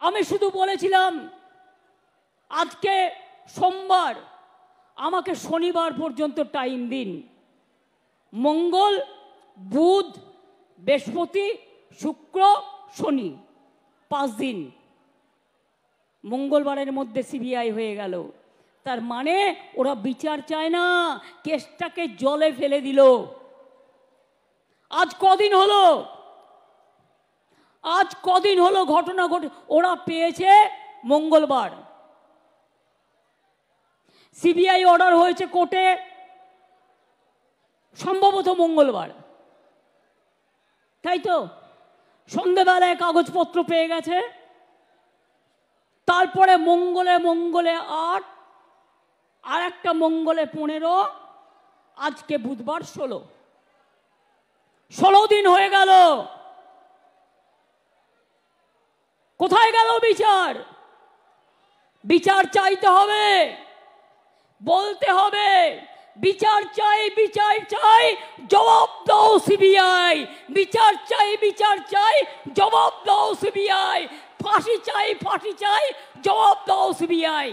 আমি শুধু বলেছিলাম আজকে সোমবার, আমাকে শনিবার পর্যন্ত টাইম দিন। মঙ্গল, বুধ, বৃহস্পতি, শুক্র, শনি, 5 দিন। মঙ্গলবারের মধ্যে সিবিআই হয়ে গেল। তার মানে ওরা বিচার চায় না, কেসটাকে জলে ফেলে দিল। আজ কদিন হলো, ঘটনা ঘটে। ওরা পেয়েছে মঙ্গলবার, সিবিআই অর্ডার হয়েছে কোর্টে সম্ভবত মঙ্গলবার, তাই তো? সন্ধ্যেবেলায় কাগজপত্র পেয়ে গেছে। তারপরে মঙ্গলে 8, আর একটা মঙ্গলে 15, আজকে বুধবার 16 দিন হয়ে গেল। কোথায় গেল বিচার? বিচার চাইতে হবে, বলতে হবে বিচার চাই, বিচার চাই, জবাব দাও সিবিআই। বিচার চাই, বিচার চাই, জবাব দাও সিবিআই। ফাঁসি চাই, ফাঁসি চাই, জবাব দাও সিবিআই।